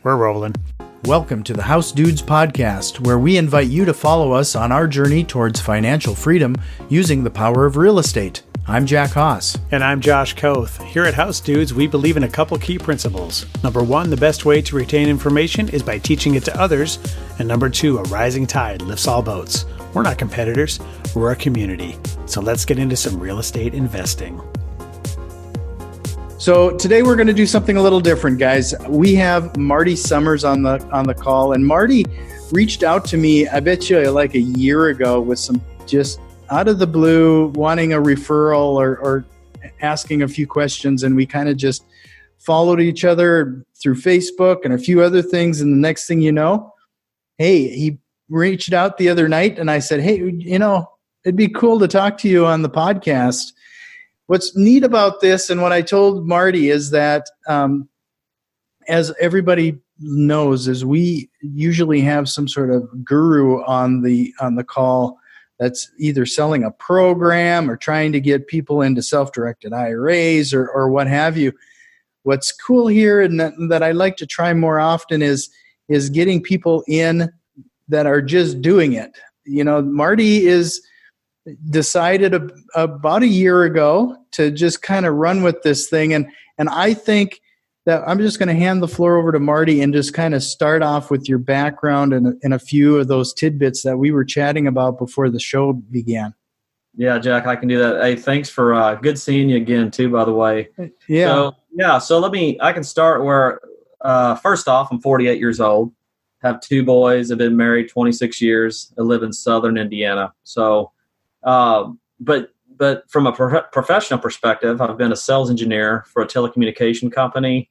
We're rolling. Welcome to the House Dudes podcast, where we invite you to follow us on our journey towards financial freedom using the power of real estate. I'm Jack Haas. And I'm Josh Koth. Here at House Dudes, we believe in a couple key principles. Number one, the best way to retain information is by teaching it to others. And number two, a rising tide lifts all boats. We're not competitors, we're a community. So let's get into some real estate investing. So today we're going to do something a little different, guys. We have Marty Summers on the call, and Marty reached out to me, I bet you like a year ago, with some just out of the blue wanting a referral or asking a few questions, and we kind of just followed each other through Facebook and a few other things, and the next thing you know, hey, he reached out the other night, and I said, hey, it'd be cool to talk to you on the podcast. What's neat about this, and what I told Marty, is that as everybody knows, is we usually have some sort of guru on the call that's either selling a program or trying to get people into self-directed IRAs or what have you. What's cool here, and that I like to try more often, is getting people in that are just doing it. Marty is decided about a year ago to just kind of run with this thing. And I think that I'm just going to hand the floor over to Marty and just kind of start off with your background and a few of those tidbits that we were chatting about before the show began. Yeah, Jack, I can do that. Hey, thanks for good seeing you again too, by the way. Yeah. So I can start where, first off, I'm 48 years old, have two boys, I've been married 26 years, I live in Southern Indiana. So, but from a professional perspective, I've been a sales engineer for a telecommunication company.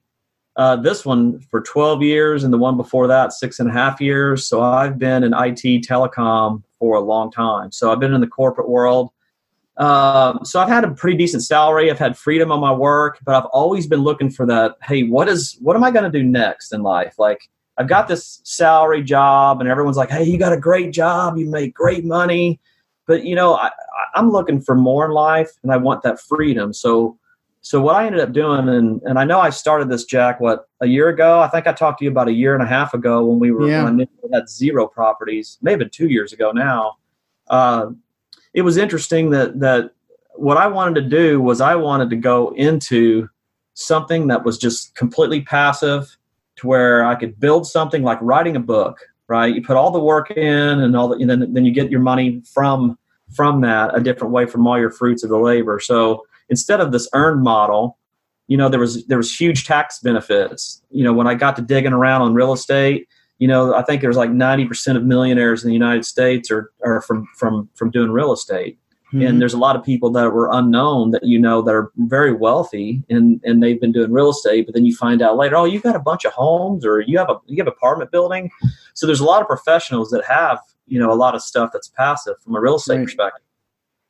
This one for 12 years, and the one before that, 6.5 years. So I've been in IT telecom for a long time. So I've been in the corporate world. So I've had a pretty decent salary. I've had freedom on my work, but I've always been looking for that. Hey, what am I going to do next in life? Like, I've got this salary job, and everyone's like, hey, you got a great job, you make great money. But, I'm looking for more in life, and I want that freedom. So what I ended up doing, and I know I started this, Jack, a year ago? I think I talked to you about a year and a half ago when when I had 0 properties, maybe 2 years ago now. It was interesting that what I wanted to do was I wanted to go into something that was just completely passive, to where I could build something like writing a book. Right, you put all the work in, and then you get your money from that a different way, from all your fruits of the labor. So instead of this earned model, there was huge tax benefits. When I got to digging around on real estate, I think there's like 90% of millionaires in the United States are from doing real estate. Mm-hmm. And there's a lot of people that were unknown that that are very wealthy and they've been doing real estate, but then you find out later, oh, you've got a bunch of homes, or you have apartment building. So there's a lot of professionals that have a lot of stuff that's passive from a real estate perspective.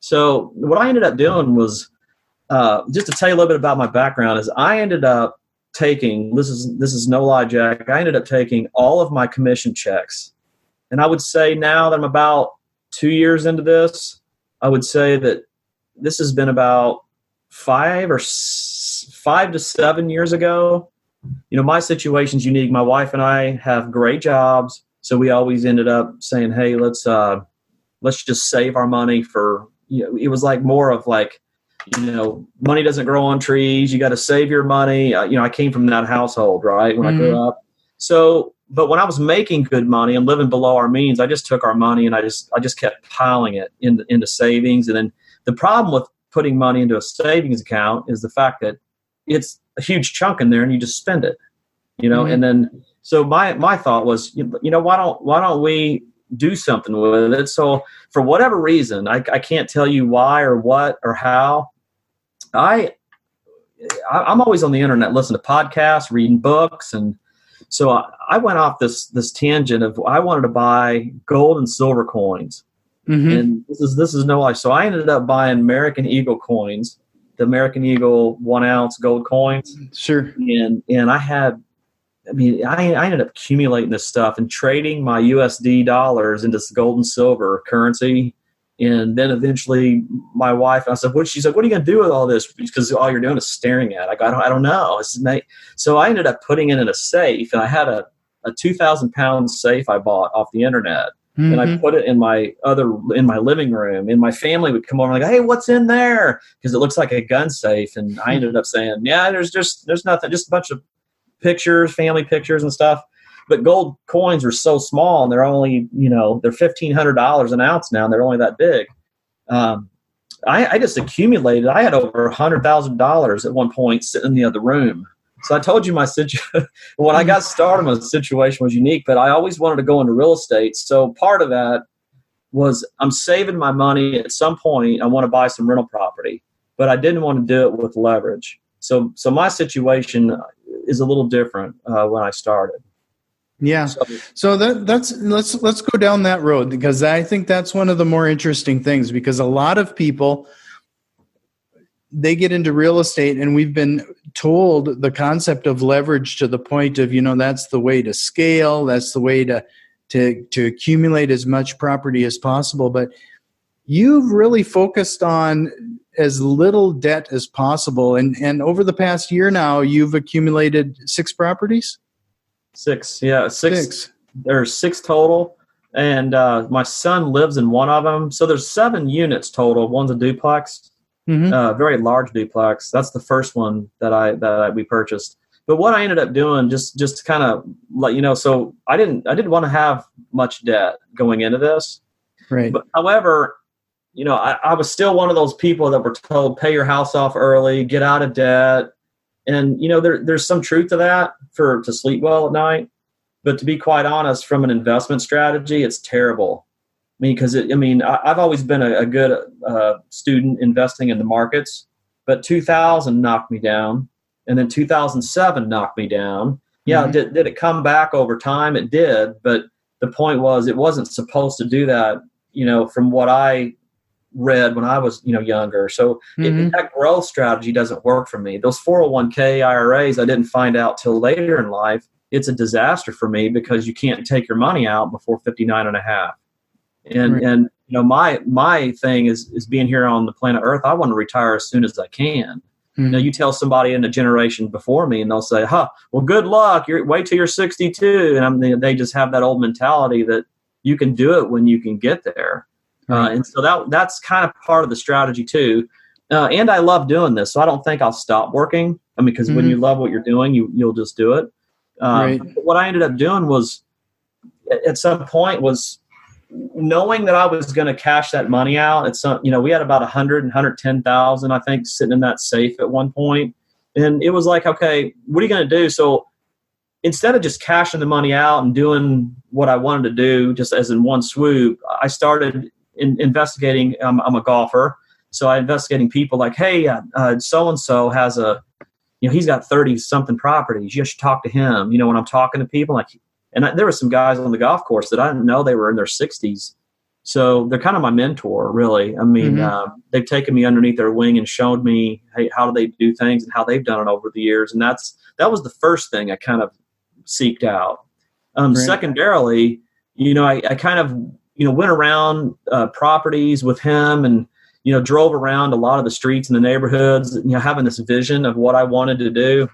So what I ended up doing was just to tell you a little bit about my background, is I ended up taking, this is no lie, Jack, I ended up taking all of my commission checks, and I would say now that I'm about 2 years into this, I would say that this has been about 5 to 7 years ago. My situation's unique. My wife and I have great jobs, so we always ended up saying, "Hey, let's just save our money for." It was like more of like, money doesn't grow on trees. You got to save your money. I came from that household, right, when I grew up. So. But when I was making good money and living below our means, I just took our money and I just kept piling it into savings. And then the problem with putting money into a savings account is the fact that it's a huge chunk in there and you just spend it, Mm-hmm. And then so my thought was, why don't we do something with it? So for whatever reason, I can't tell you why or what or how. I'm always on the internet, listening to podcasts, reading books, and so I went off this tangent of I wanted to buy gold and silver coins, and this is no lie. So I ended up buying American Eagle coins, the American Eagle 1 ounce gold coins. Sure. And I ended up accumulating this stuff and trading my USD dollars into gold and silver currency. And then eventually my wife, I said, she's like, what are you going to do with all this? Because all you're doing is staring at it. I don't know. So I ended up putting it in a safe, and I had a 2,000-pound safe I bought off the internet. Mm-hmm. And I put it in my living room, and my family would come over and like, hey, what's in there? Because it looks like a gun safe. And I ended up saying, yeah, there's nothing, just a bunch of pictures, family pictures and stuff. But gold coins are so small, and they're only, they're $1,500 an ounce now, and they're only that big. I just accumulated. I had over $100,000 at one point sitting in the other room. So I told you when I got started, my situation was unique, but I always wanted to go into real estate. So part of that was I'm saving my money. At some point, I want to buy some rental property, but I didn't want to do it with leverage. So my situation is a little different when I started. Yeah. So that's let's go down that road, because I think that's one of the more interesting things, because a lot of people, they get into real estate, and we've been told the concept of leverage to the point of, that's the way to scale. That's the way to accumulate as much property as possible. But you've really focused on as little debt as possible. And over the past year now, you've accumulated 6 properties? 6, yeah. Six. There's 6 total, and my son lives in one of them. So there's 7 units total. One's a duplex, very large duplex. That's the first one that we purchased. But what I ended up doing, just to kind of let you know, so I didn't want to have much debt going into this. Right. But however, I was still one of those people that were told, pay your house off early, get out of debt. And, there's some truth to that to sleep well at night. But to be quite honest, from an investment strategy, it's terrible. I've always been a good student investing in the markets, but 2000 knocked me down. And then 2007 knocked me down. Yeah, did it come back over time? It did. But the point was, it wasn't supposed to do that, from what I read when I was, younger. So that growth strategy doesn't work for me. Those 401k IRAs, I didn't find out till later in life. It's a disaster for me, because you can't take your money out before 59 and a half. And my thing is being here on the planet Earth, I want to retire as soon as I can. You tell somebody in a generation before me, and they'll say, well, good luck. Wait till you're 62. And they just have that old mentality that you can do it when you can get there. And so that's kind of part of the strategy too. And I love doing this, so I don't think I'll stop working. Because when you love what you're doing, you'll just do it. But what I ended up doing was, at some point, was knowing that I was going to cash that money out. We had about 110,000, I think, sitting in that safe at one point. And it was like, okay, what are you going to do? So instead of just cashing the money out and doing what I wanted to do, just as in one swoop, I started investigating. I'm a golfer. So I investigating people like, hey, so-and-so has he's got 30 something properties. You should talk to him. When I'm talking to people, there were some guys on the golf course that I didn't know they were in their 60s. So they're kind of my mentor, really. They've taken me underneath their wing and showed me, hey, how do they do things and how they've done it over the years. And that was the first thing I kind of seeked out. Secondarily, I kind of, went around properties with him, and, drove around a lot of the streets in the neighborhoods, having this vision of what I wanted to do.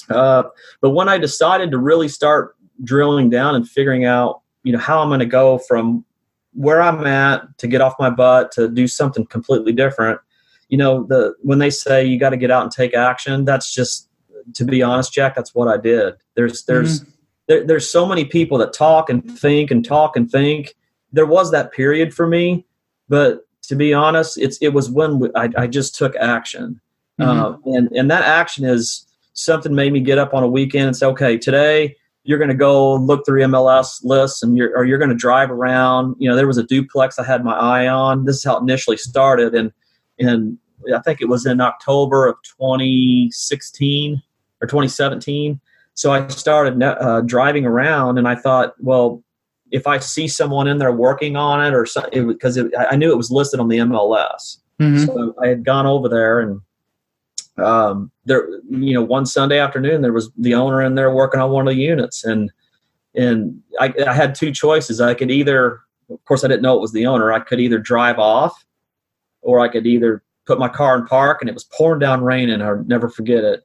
But when I decided to really start drilling down and figuring out, how I'm going to go from where I'm at to get off my butt to do something completely different, when they say you got to get out and take action, that's just, to be honest, Jack, that's what I did. There's so many people that talk and think and talk and think. There was that period for me, but to be honest, it was when I just took action. And that action is something made me get up on a weekend and say, okay, today you're going to go look through MLS lists, and you're going to drive around. There was a duplex I had my eye on. This is how it initially started. And I think it was in October of 2016 or 2017. So I started driving around, and I thought, well, if I see someone in there working on it or something, because I knew it was listed on the MLS. So I had gone over there, and there, one Sunday afternoon, there was the owner in there working on one of the units, and I had 2 choices. I could either of course, I didn't know it was the owner. I could either drive off, or I could either put my car in park, and it was pouring down rain, and I'll never forget it.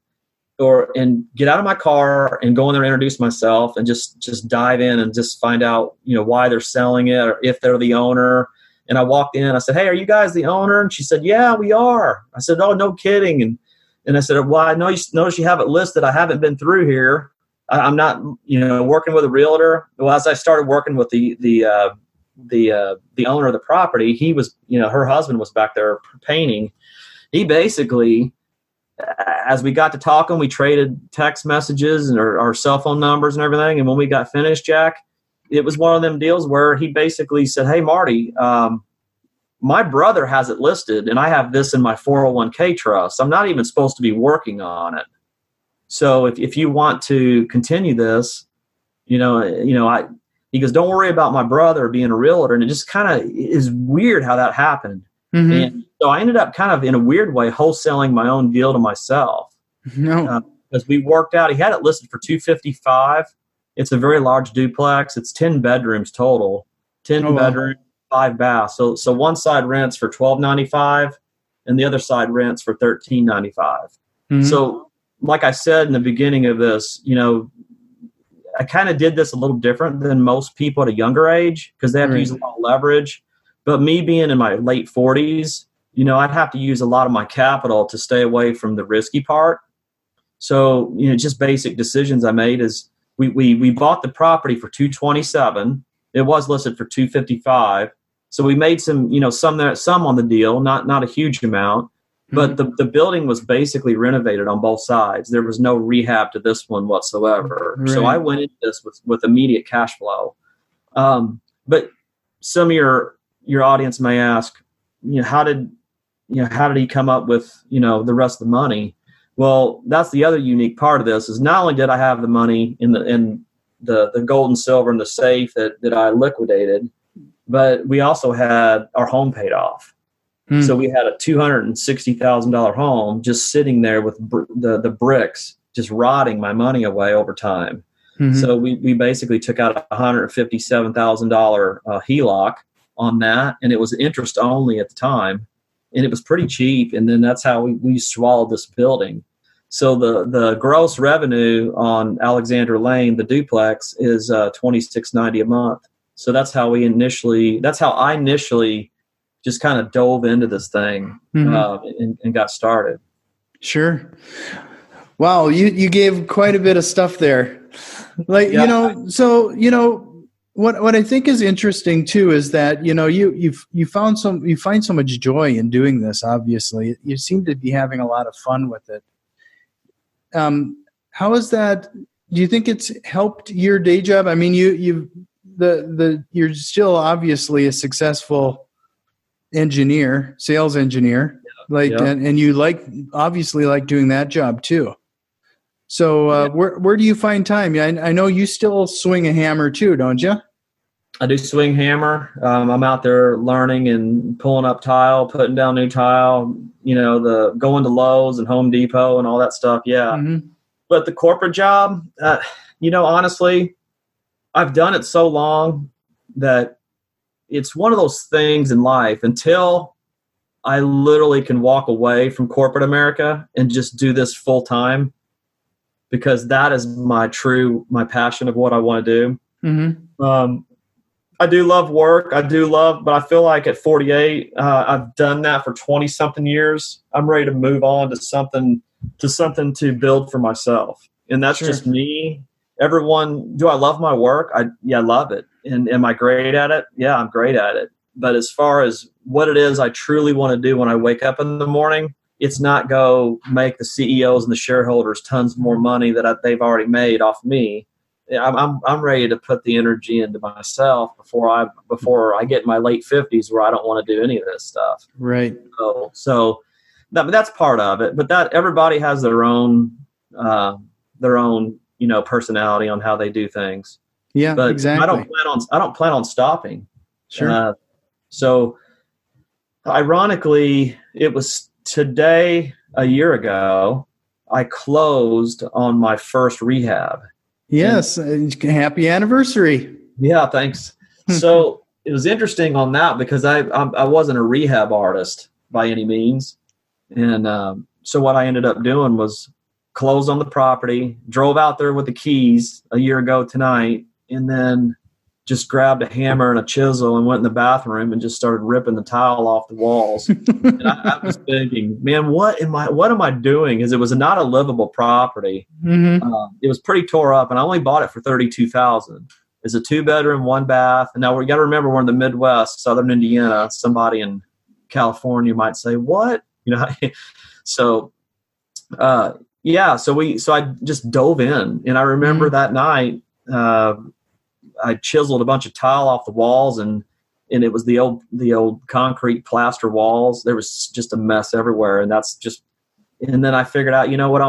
And get out of my car and go in there and introduce myself and just dive in and just find out, why they're selling it or if they're the owner. And I walked in, I said, "Hey, are you guys the owner?" And she said, "Yeah, we are." I said, "Oh, no kidding." And I said, "Well, I notice you have it listed. I haven't been through here. I'm not, working with a realtor." Well, as I started working with the owner of the property, he was, her husband was back there painting. He basically, as we got to talking, we traded text messages and our cell phone numbers and everything. And when we got finished, Jack, it was one of them deals where he basically said, "Hey, Marty, my brother has it listed, and I have this in my 401k trust. I'm not even supposed to be working on it. So if you want to continue this, he goes, don't worry about my brother being a realtor." And it just kind of is weird how that happened. Mm-hmm. And so I ended up kind of in a weird way wholesaling my own deal to myself. No, because we worked out, he had it listed for $255. It's a very large duplex. It's 10 bedrooms total, 10 bedrooms, 5 baths. So one side rents for $1,295, and the other side rents for $1,395. Mm-hmm. So, like I said in the beginning of this, I kind of did this a little different than most people at a younger age because they have to use a lot of leverage. But me being in my late 40s, I'd have to use a lot of my capital to stay away from the risky part. So, just basic decisions I made is we bought the property for $227. It was listed for $255. So we made some on the deal, not a huge amount, but the building was basically renovated on both sides. There was no rehab to this one whatsoever. Right. So I went into this with immediate cash flow. But some of your audience may ask, how did he come up with, the rest of the money? Well, that's the other unique part of this is not only did I have the money in the gold and silver in the safe that I liquidated, but we also had our home paid off. So we had a $260,000 home just sitting there with the bricks just rotting my money away over time. Mm-hmm. So we basically took out a $157,000 HELOC on that, and it was interest only at the time, and it was pretty cheap. And then that's how we swallowed this building. So the gross revenue on Alexander Lane, the duplex, is $2,690 a month. So that's how I initially just kind of dove into this thing and got started. Sure. Wow, you gave quite a bit of stuff there. What I think is interesting too is that you find so much joy in doing this. Obviously, you seem to be having a lot of fun with it. How is that? Do you think it's helped your day job? I mean, you're still obviously a successful sales engineer, and you obviously like doing that job too. So where do you find time? I know you still swing a hammer too, don't you? I do swing hammer. I'm out there learning and pulling up tile, putting down new tile, going to Lowe's and Home Depot and all that stuff. Yeah. Mm-hmm. But the corporate job, honestly, I've done it so long that it's one of those things in life until I literally can walk away from corporate America and just do this full time, because that is my passion of what I want to do. Mm-hmm. I do love work. But I feel like at 48, I've done that for 20 something years. I'm ready to move on to something to build for myself. And that's just me. Everyone, do I love my work? I love it. And am I great at it? Yeah, I'm great at it. But as far as what it is I truly want to do when I wake up in the morning, it's not go make the CEOs and the shareholders tons more money that they've already made off me. I'm ready to put the energy into myself before I get in my late 50s where I don't want to do any of this stuff. Right. So that's part of it. But that everybody has their own personality on how they do things. Yeah, but exactly. I don't plan on stopping. Sure. So ironically, it was today a year ago I closed on my first rehab. Yes. Happy anniversary. Yeah, thanks. So it was interesting on that because I wasn't a rehab artist by any means. And so what I ended up doing was closed on the property, drove out there with the keys a year ago tonight, and then just grabbed a hammer and a chisel and went in the bathroom and just started ripping the tile off the walls. And I was thinking, man, what am I doing? Because it was not a livable property. It was pretty tore up, and I only bought it for $32,000. It's a 2-bedroom, 1-bath. And now we got to remember we're in the Midwest, Southern Indiana. Somebody in California might say, "What?" So so I just dove in, and I remember that night I chiseled a bunch of tile off the walls, and it was the old concrete plaster walls. There was just a mess everywhere, and then I figured out, you know what,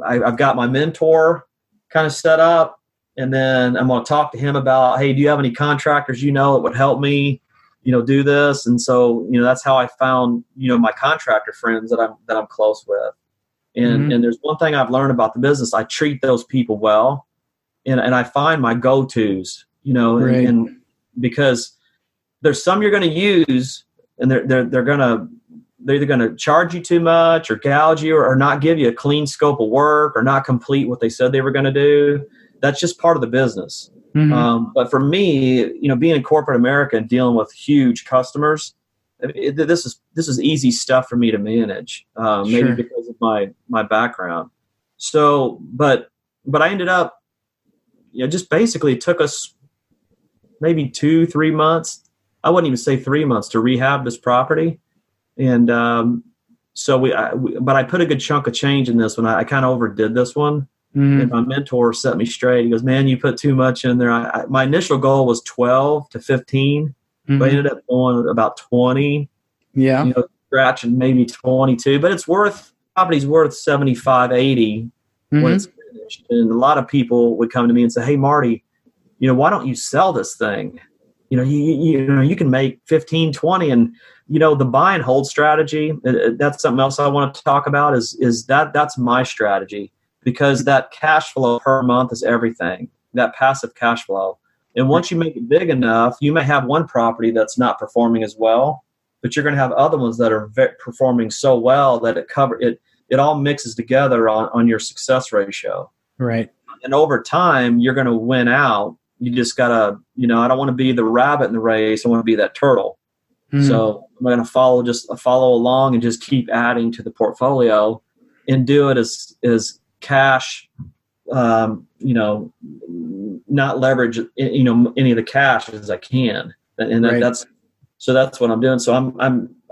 I've got my mentor kind of set up, and then I'm going to talk to him about, hey, do you have any contractors that would help me, do this? And so, that's how I found, my contractor friends that I'm close with. And there's one thing I've learned about the business. I treat those people well, and I find my go-tos, right. and because there's some you're going to use, and they're either going to charge you too much or gouge you or not give you a clean scope of work or not complete what they said they were going to do. That's just part of the business. But for me, being in corporate America and dealing with huge customers, this is easy stuff for me to manage, maybe because of my background. So, but I ended up, just basically it took us maybe 2-3 months. I wouldn't even say 3 months to rehab this property. And but I put a good chunk of change in this one. I kind of overdid this one. And my mentor set me straight. He goes, "Man, you put too much in there." My initial goal was 12 to 15, but I ended up going about 20. Yeah. Scratching maybe 22, but property's worth 75, 80 when it's finished. And a lot of people would come to me and say, "Hey, Marty, why don't you sell this thing? You can make 15, 20." And, the buy and hold strategy, that's something else I want to talk about is that's my strategy, because that cash flow per month is everything, that passive cash flow. And once you make it big enough, you may have one property that's not performing as well, but you're going to have other ones that are performing so well that it all mixes together on your success ratio. Right. And over time, you're going to win out. You just got to, I don't want to be the rabbit in the race. I want to be that turtle. So I'm going to follow along and just keep adding to the portfolio and do it as cash, not leverage, any of the cash as I can. And that's what I'm doing. So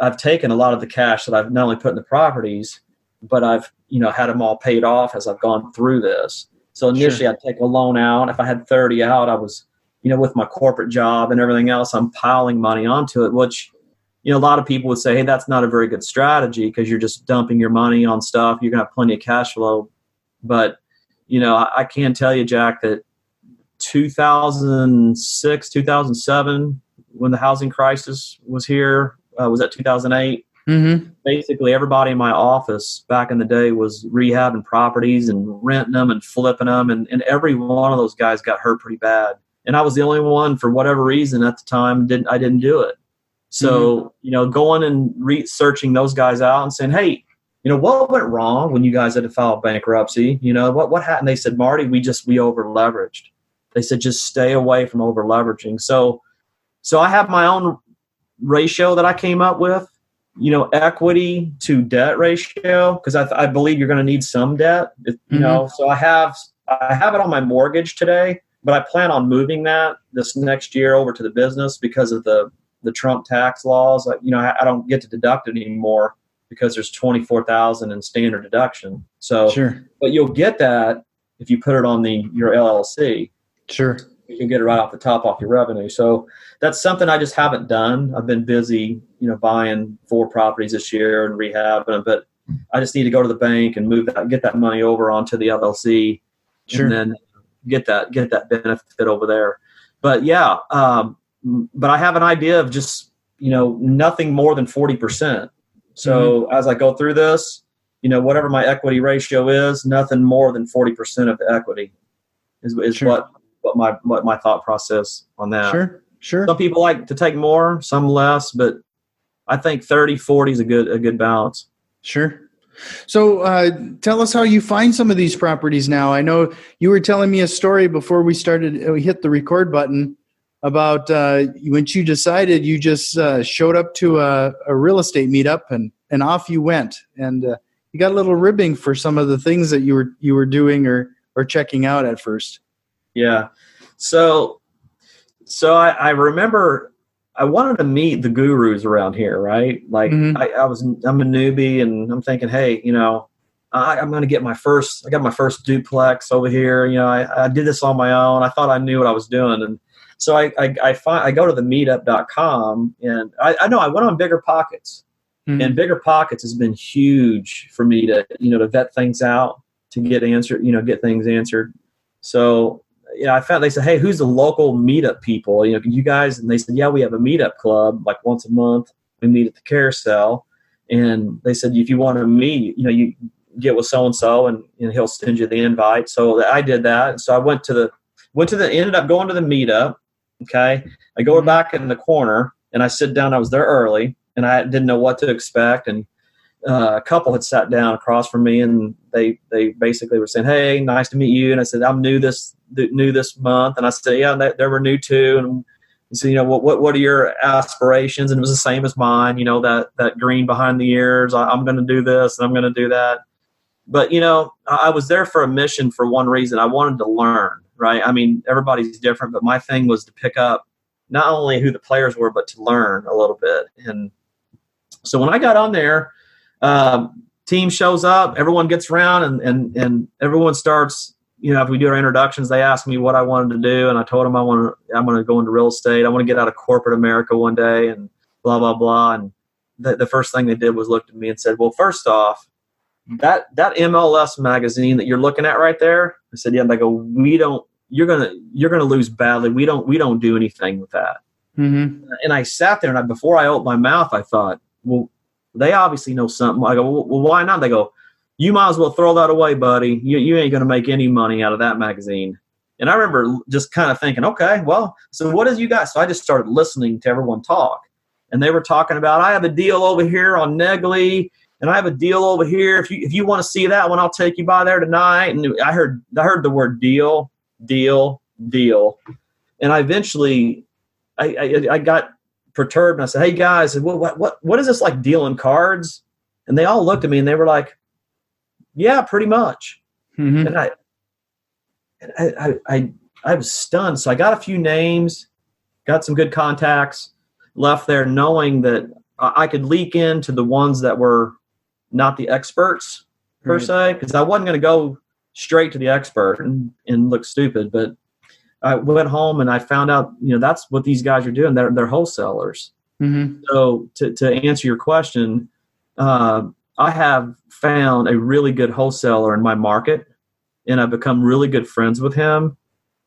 I've taken a lot of the cash that I've not only put in the properties, but I've, had them all paid off as I've gone through this. So initially I'd take a loan out. If I had 30 out, I was, with my corporate job and everything else, I'm piling money onto it, which, a lot of people would say, hey, that's not a very good strategy because you're just dumping your money on stuff. You're going to have plenty of cash flow. But, I can tell you, Jack, that 2006, 2007, when the housing crisis was here, was that 2008? Basically, everybody in my office back in the day was rehabbing properties and renting them and flipping them. And every one of those guys got hurt pretty bad. And I was the only one, for whatever reason at the time, I didn't do it. So, going and researching those guys out and saying, hey, what went wrong when you guys had to file bankruptcy? What happened? They said, Marty, we over leveraged. They said, just stay away from over leveraging. So I have my own ratio that I came up with, equity to debt ratio, because I believe you're going to need some debt, so I have it on my mortgage today, but I plan on moving that this next year over to the business because of the Trump tax laws. I don't get to deduct it anymore because there's $24,000 in standard deduction. So, but you'll get that if you put it on your LLC. Sure. You can get it right off the top off your revenue. So that's something I just haven't done. I've been busy, buying 4 properties this year and rehabbing them, but I just need to go to the bank and get that money over onto the LLC, and then get that benefit over there. But but I have an idea of just, nothing more than 40%. So as I go through this, whatever my equity ratio is, nothing more than 40% of the equity is what my thought process on that. Sure. Some people like to take more, some less, but I think 30, 40 is a good balance. Sure. So tell us how you find some of these properties now. I know you were telling me a story before we hit the record button about when you decided you just showed up to a real estate meetup and off you went. And you got a little ribbing for some of the things that you were doing or checking out at first. Yeah. So I remember I wanted to meet the gurus around here, right? Like I'm a newbie and I'm thinking, hey, I'm going to get I got my first duplex over here. I did this on my own. I thought I knew what I was doing. And so I go to the meetup.com and I know I went on Bigger Pockets, and Bigger Pockets has been huge for me to vet things out, to get things answered. So, I found, they said, hey, who's the local meetup people? Can you guys? And they said, yeah, we have a meetup club like once a month. We meet at the Carousel. And they said, if you want to meet, you get with so-and-so and he'll send you the invite. So I did that. So I ended up going to the meetup. Okay. I go back in the corner and I sit down. I was there early and I didn't know what to expect. And a couple had sat down across from me and they basically were saying, hey, nice to meet you. And I said, I'm new this month. And I said, yeah, they were new too. And he said, what are your aspirations? And it was the same as mine, that green behind the ears. I'm going to do this and I'm going to do that. But, I was there for a mission for one reason. I wanted to learn, right? I mean, everybody's different, but my thing was to pick up not only who the players were, but to learn a little bit. And so when I got on there, team shows up, everyone gets around and everyone starts, if we do our introductions, they ask me what I wanted to do. And I told them I'm going to go into real estate. I want to get out of corporate America one day and blah, blah, blah. And the first thing they did was looked at me and said, well, first off, that MLS magazine that you're looking at right there. I said, yeah. And they go, you're going to lose badly. We don't do anything with that. Mm-hmm. And I sat there and before I opened my mouth, I thought, well, they obviously know something. I go, well, why not? They go, you might as well throw that away, buddy. You ain't going to make any money out of that magazine. And I remember just kind of thinking, okay, well, so what is you guys? So I just started listening to everyone talk. And they were talking about, I have a deal over here on Negley, and I have a deal over here. If you want to see that one, I'll take you by there tonight. And I heard the word deal. And I eventually, I got perturbed and I said, hey guys, what is this, like dealing cards? And they all looked at me and they were like, yeah, pretty much. Mm-hmm. And I was stunned. So I got a few names, got some good contacts, left there knowing that I could leak into the ones that were not the experts per se, because I wasn't going to go straight to the expert and look stupid. But I went home and I found out, that's what these guys are doing. They're wholesalers. Mm-hmm. So to answer your question, I have found a really good wholesaler in my market, and I've become really good friends with him.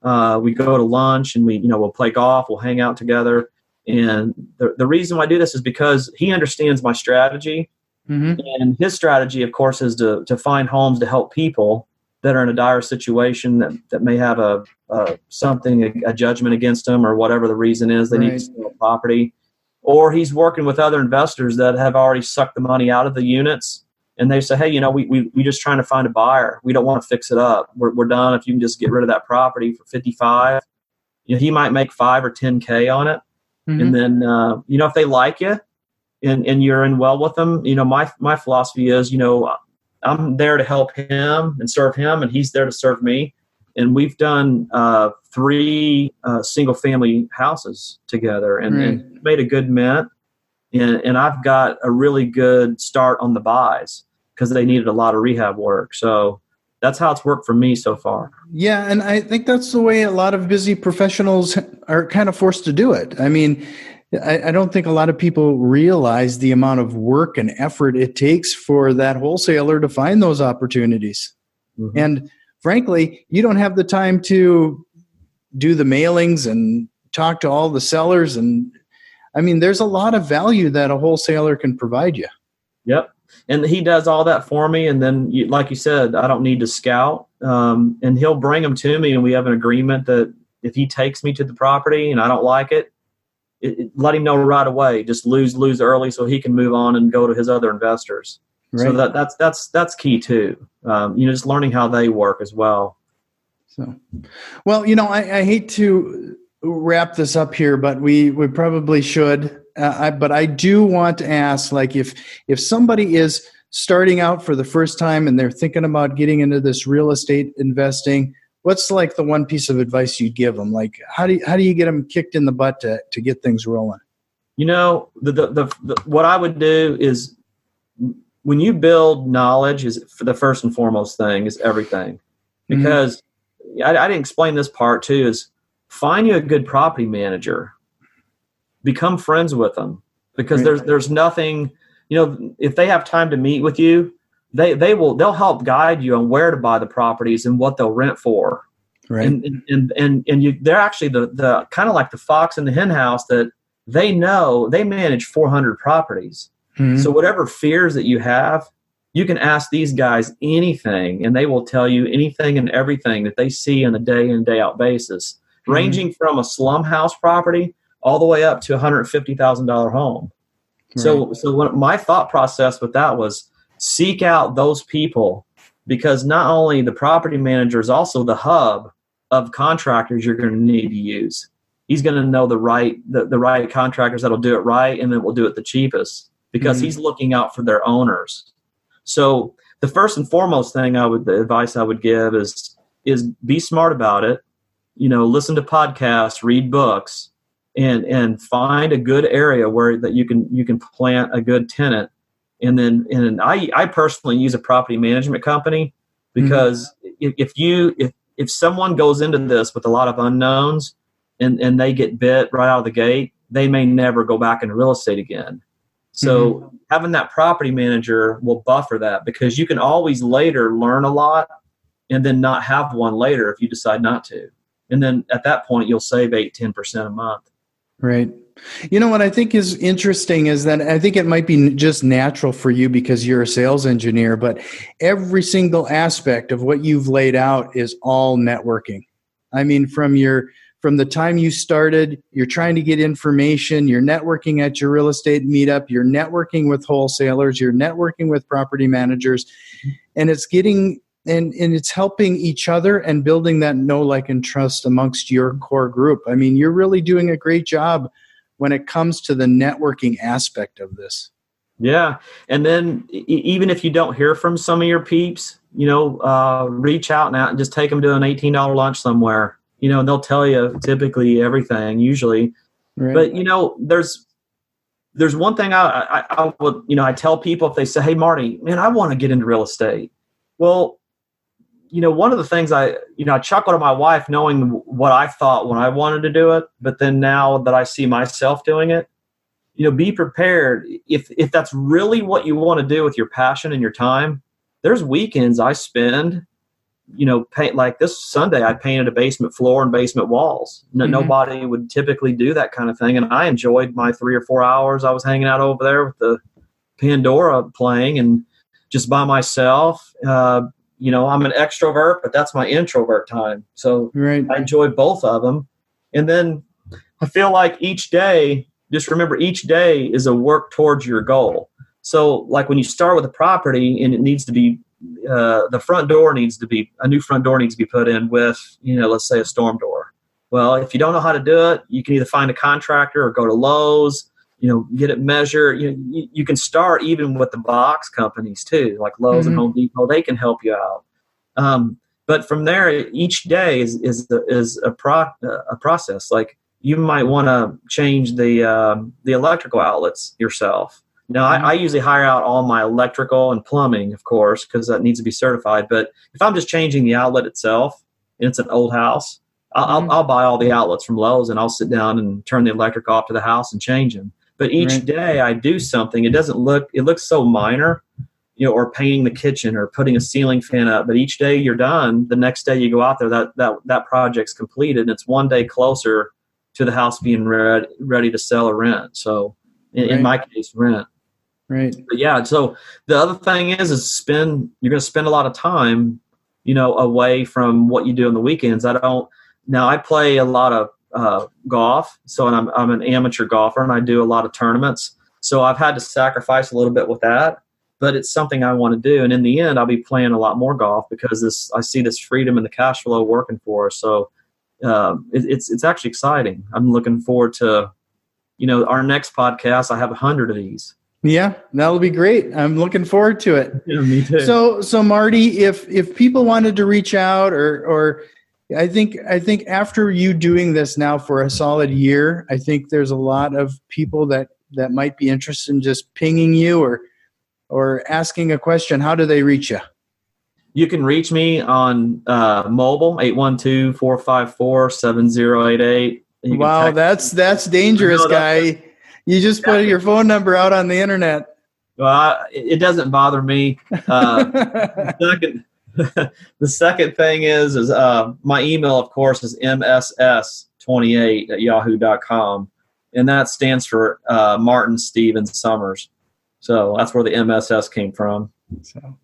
We go to lunch and we'll play golf, we'll hang out together. And the reason why I do this is because he understands my strategy. Mm-hmm. And his strategy, of course, is to find homes to help people that are in a dire situation that may have a judgment against them or whatever the reason is. They need to sell a property. Or he's working with other investors that have already sucked the money out of the units. And they say, hey, we just trying to find a buyer. We don't want to fix it up. We're done. If you can just get rid of that property for 55, he might make 5 or 10K on it. Mm-hmm. And then, if they like you and you're in well with them, my philosophy is, I'm there to help him and serve him, and he's there to serve me. And we've done 3 single family houses together and made a good mint. And I've got a really good start on the buys because they needed a lot of rehab work. So that's how it's worked for me so far. Yeah, and I think that's the way a lot of busy professionals are kind of forced to do it. I mean, I don't think a lot of people realize the amount of work and effort it takes for that wholesaler to find those opportunities. Mm-hmm. And frankly, you don't have the time to do the mailings and talk to all the sellers. And I mean, there's a lot of value that a wholesaler can provide you. Yep. And he does all that for me. And then, like you said, I don't need to scout. And he'll bring them to me. And we have an agreement that if he takes me to the property and I don't like it, let him know right away. Just lose early so he can move on and go to his other investors. Right. So that's key too. Just learning how they work as well. So, well, I hate to wrap this up here, but we probably should. But I do want to ask, like, if somebody is starting out for the first time and they're thinking about getting into this real estate investing, what's like the one piece of advice you'd give them? Like, how do you get them kicked in the butt to get things rolling? What I would do is, when you build knowledge, is for the first and foremost thing is everything. Because I didn't explain this part too, is find you a good property manager, become friends with them, because there's nothing, if they have time to meet with you, they'll help guide you on where to buy the properties and what they'll rent for. Right. And they're actually the kind of like the fox in the hen house, that they know they manage 400 properties. So whatever fears that you have, you can ask these guys anything, and they will tell you anything and everything that they see on a day in, day out basis, ranging from a slum house property all the way up to a $150,000 home. Right. So my thought process with that was, seek out those people, because not only the property manager is also the hub of contractors you're going to need to use. He's going to know the right contractors that'll do it right, and then will do it the cheapest, because he's looking out for their owners. So the first and foremost thing the advice I would give is be smart about it. Listen to podcasts, read books, and find a good area that you can plant a good tenant. And I personally use a property management company, because if someone goes into this with a lot of unknowns and they get bit right out of the gate, they may never go back into real estate again. So having that property manager will buffer that, because you can always later learn a lot and then not have one later if you decide not to. And then at that point, you'll save 8-10% a month. Right. What I think is interesting is that I think it might be just natural for you because you're a sales engineer, but every single aspect of what you've laid out is all networking. I mean, from the time you started, you're trying to get information, you're networking at your real estate meetup, you're networking with wholesalers, you're networking with property managers, and it's getting and it's helping each other and building that know, like, and trust amongst your core group. I mean, you're really doing a great job when it comes to the networking aspect of this. Yeah. And then even if you don't hear from some of your peeps, reach out and just take them to an $18 lunch somewhere. And they'll tell you typically everything, usually. Right. But, there's one thing I would, I tell people, if they say, hey, Marty, man, I want to get into real estate. Well, one of the things I chuckled at my wife knowing what I thought when I wanted to do it, but then now that I see myself doing it, be prepared. If that's really what you want to do with your passion and your time, there's weekends I spend, paint, like this Sunday, I painted a basement floor and basement walls. Nobody would typically do that kind of thing. And I enjoyed my 3 or 4 hours I was hanging out over there with the Pandora playing and just by myself. I'm an extrovert, but that's my introvert time. So I enjoy both of them. And then I feel like each day, just remember, each day is a work towards your goal. So like when you start with a property and it needs to be, a new front door needs to be put in with, let's say a storm door. Well, if you don't know how to do it, you can either find a contractor or go to Lowe's, get it measured. You can start even with the box companies too, like Lowe's and Home Depot. They can help you out. But from there, each day is a process. Like you might want to change the electrical outlets yourself. Now, I usually hire out all my electrical and plumbing, of course, because that needs to be certified. But if I'm just changing the outlet itself, and it's an old house, I'll buy all the outlets from Lowe's and I'll sit down and turn the electric off to the house and change them. But each day I do something. It looks so minor, or painting the kitchen or putting a ceiling fan up. But each day you're done. The next day you go out there, that project's completed, and it's one day closer to the house being ready to sell or rent. So in my case, rent. Right. But yeah. So the other thing is you're going to spend a lot of time, away from what you do on the weekends. I play a lot of golf. So I'm an amateur golfer, and I do a lot of tournaments. So I've had to sacrifice a little bit with that, but it's something I want to do. And in the end, I'll be playing a lot more golf because I see this freedom and the cash flow working for us. So it's actually exciting. I'm looking forward to, our next podcast. I have 100 of these. Yeah, that'll be great. I'm looking forward to it. Yeah, me too. So Marty, if people wanted to reach out or I think after you doing this now for a solid year, I think there's a lot of people that might be interested in just pinging you or asking a question. How do they reach you? You can reach me on mobile, 812-454-7088. Wow, that's dangerous, guy. You just put your phone number out on the internet. Well, it doesn't bother me. The second thing is my email, of course, is mss28@yahoo.com. And that stands for Martin Steven Summers. So that's where the MSS came from. So,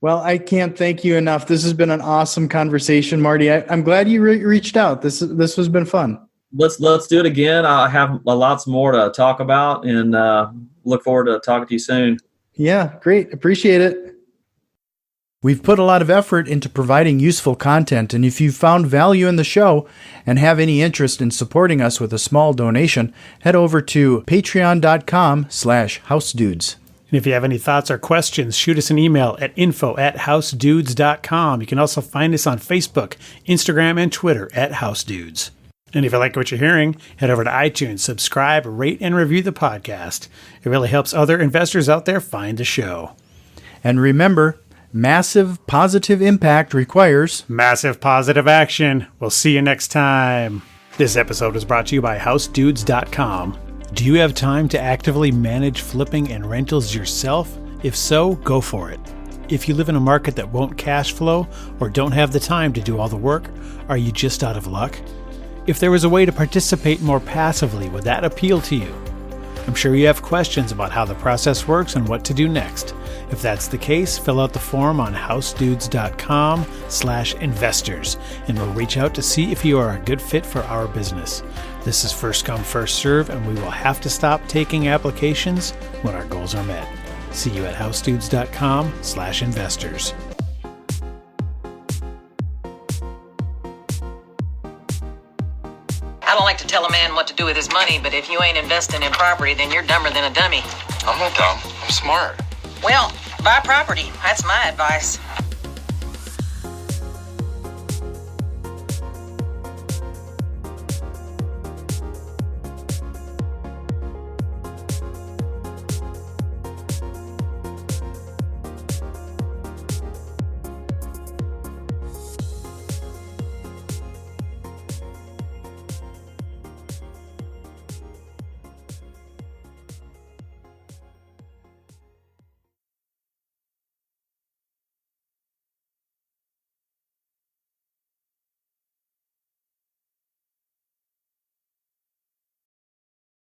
well, I can't thank you enough. This has been an awesome conversation, Marty. I'm glad you reached out. This has been fun. Let's do it again. I have lots more to talk about, and look forward to talking to you soon. Yeah, great. Appreciate it. We've put a lot of effort into providing useful content, and if you found value in the show and have any interest in supporting us with a small donation, head over to patreon.com/housedudes. And if you have any thoughts or questions, shoot us an email at info@housedudes.com. You can also find us on Facebook, Instagram, and Twitter @housedudes. And if you like what you're hearing, head over to iTunes, subscribe, rate, and review the podcast. It really helps other investors out there find the show. And remember, massive positive impact requires massive positive action. We'll see you next time. This episode was brought to you by HouseDudes.com. Do you have time to actively manage flipping and rentals yourself? If so, go for it. If you live in a market that won't cash flow or don't have the time to do all the work, are you just out of luck? If there was a way to participate more passively, would that appeal to you? I'm sure you have questions about how the process works and what to do next. If that's the case, fill out the form on housedudes.com/investors, and we'll reach out to see if you are a good fit for our business. This is first come, first serve, and we will have to stop taking applications when our goals are met. See you at housedudes.com/investors. I don't like to tell a man what to do with his money, but if you ain't investing in property, then you're dumber than a dummy. I'm not dumb. I'm smart. Well, buy property. That's my advice.